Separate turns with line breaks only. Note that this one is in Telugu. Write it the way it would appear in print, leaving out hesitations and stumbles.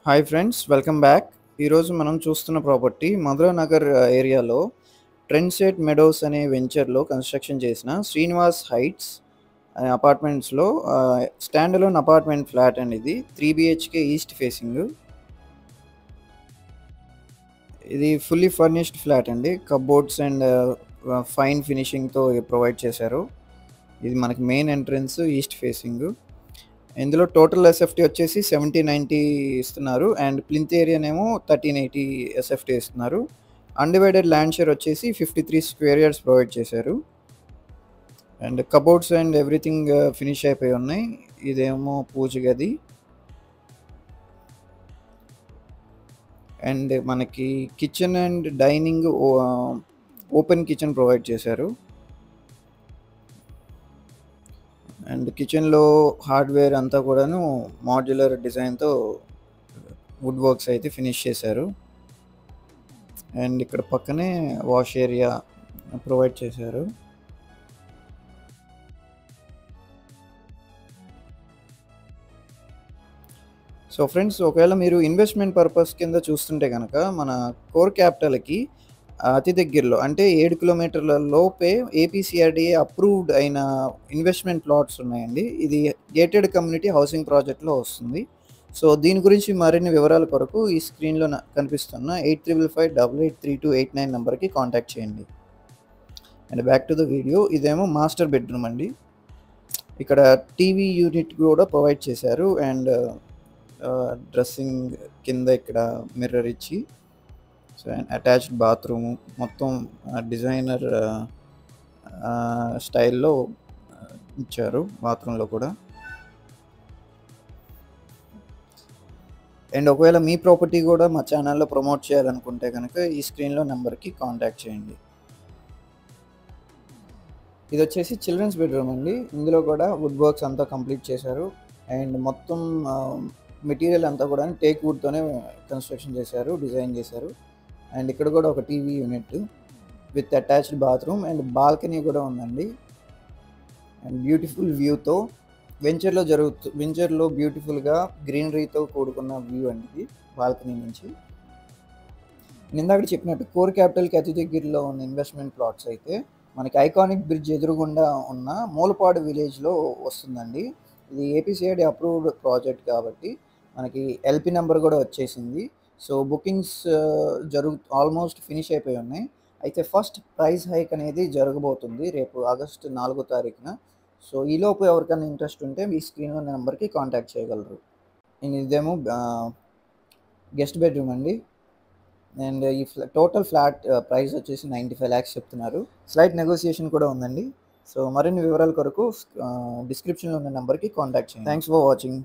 Hi friends, welcome back. ఈరోజు మనం చూస్తున్న ప్రాపర్టీ మధురా నగర్ ఏరియాలో ట్రెండ్సెట్ మెడోస్ అనే వెంచర్లో కన్స్ట్రక్షన్ చేసిన శ్రీనివాస్ హైట్స్ అనే అపార్ట్మెంట్స్లో స్టాండ్ అలోన్ అపార్ట్మెంట్ ఫ్లాట్ అండి. ఇది 3 BHK ఈస్ట్ ఫేసింగ్. ఇది ఫుల్లీ ఫర్నిష్డ్ ఫ్లాట్ అండి. కబోర్డ్స్ అండ్ ఫైన్ ఫినిషింగ్తో ప్రొవైడ్ చేశారు. ఇది మనకి మెయిన్ ఎంట్రన్స్ ఈస్ట్ ఫేసింగ్. ఇందులో టోటల్ ఎస్ఎఫ్టీ వచ్చేసి 70-90 ఇస్తున్నారు అండ్ ప్లింత్ ఏరియానేమో 1380 ఎస్ఎఫ్టీ ఇస్తున్నారు. అన్డివైడెడ్ ల్యాండ్ షేర్ వచ్చేసి 53 స్క్వేర్ యార్డ్స్ ప్రొవైడ్ చేశారు and cupboards and everything finish అయిపోయి ఉన్నాయి. ఇదేమో పూజ గది అండ్ మనకి kitchen and dining open kitchen provide చేశారు అండ్ కిచెన్లో హార్డ్వేర్ అంతా కూడాను మాడ్యులర్ డిజైన్తో వుడ్ వర్క్స్ అయితే ఫినిష్ చేశారు అండ్ ఇక్కడ పక్కనే వాష్ ఏరియా ప్రొవైడ్ చేశారు. సో ఫ్రెండ్స్, ఒకవేళ మీరు ఇన్వెస్ట్మెంట్ పర్పస్ కింద చూస్తుంటే కనుక మన కోర్ క్యాపిటల్కి అతి దగ్గరలో అంటే 7 కిలోమీటర్ల లోపే ఏపీసీఆర్డీఏ అప్రూవ్డ్ అయిన ఇన్వెస్ట్మెంట్ ప్లాట్స్ ఉన్నాయండి. ఇది గేటెడ్ కమ్యూనిటీ హౌసింగ్ ప్రాజెక్ట్లో వస్తుంది. సో దీని గురించి మరిన్ని వివరాల కొరకు ఈ స్క్రీన్లో కనిపిస్తున్న 8355883289 నెంబర్కి కాంటాక్ట్ చేయండి. And back to the video. ఇదేమో మాస్టర్ బెడ్రూమ్ అండి. ఇక్కడ టీవీ యూనిట్ కూడా ప్రొవైడ్ చేశారు అండ్ డ్రెస్సింగ్ కింద ఇక్కడ మిర్రర్ ఇచ్చి సో అటాచ్డ్ బాత్రూము మొత్తం డిజైనర్ స్టైల్లో ఇచ్చారు బాత్రూంలో కూడా. అండ్ ఒకవేళ మీ ప్రాపర్టీ కూడా మా ఛానల్లో ప్రమోట్ చేయాలనుకుంటే కనుక ఈ స్క్రీన్లో నెంబర్కి కాంటాక్ట్ చేయండి. ఇది వచ్చేసి చిల్డ్రన్స్ బెడ్రూమ్ అండి. ఇందులో కూడా వుడ్ వర్క్స్ అంతా కంప్లీట్ చేశారు అండ్ మొత్తం మెటీరియల్ అంతా కూడా టేక్ వుడ్తోనే కన్స్ట్రక్షన్ చేశారు, డిజైన్ చేశారు. అండ్ ఇక్కడ కూడా ఒక TV unit with attached bathroom and balcony కూడా ఉందండి. అండ్ బ్యూటిఫుల్ వ్యూతో వెంచర్లో బ్యూటిఫుల్గా గ్రీనరీతో కూడుకున్న వ్యూ అండి ఇది బాల్కనీ నుంచి. ఇందాక చెప్పినట్టు కోర్ క్యాపిటల్కి అతి దగ్గరలో ఉన్న ఇన్వెస్ట్మెంట్ ప్లాట్స్ అయితే మనకి ఐకానిక్ బ్రిడ్జ్ ఎదురుగుండా ఉన్న మూలపాడు విలేజ్లో వస్తుందండి. ఇది ఏపీసీఐడి అప్రూవ్డ్ ప్రాజెక్ట్ కాబట్టి మనకి ఎల్పి నెంబర్ కూడా వచ్చేసింది. సో బుకింగ్స్ ఆల్మోస్ట్ ఫినిష్ అయిపోయి ఉన్నాయి. అయితే ఫస్ట్ ప్రైస్ హైక్ అనేది జరగబోతుంది రేపు ఆగస్టు 4వ తారీఖున. సో ఈలోపు ఎవరికైనా ఇంట్రెస్ట్ ఉంటే మీ స్క్రీన్ ఉన్న నెంబర్కి కాంటాక్ట్ చేయగలరు. ఇదేమో గెస్ట్ బెడ్రూమ్ అండి. అండ్ ఈ టోటల్ ఫ్లాట్ ప్రైస్ వచ్చేసి 95 lakhs చెప్తున్నారు. స్లైట్ నెగోసియేషన్ కూడా ఉందండి. సో మరిన్ని వివరాల కొరకు డిస్క్రిప్షన్లో ఉన్న నెంబర్కి కాంటాక్ట్ చేయండి. Thanks for watching.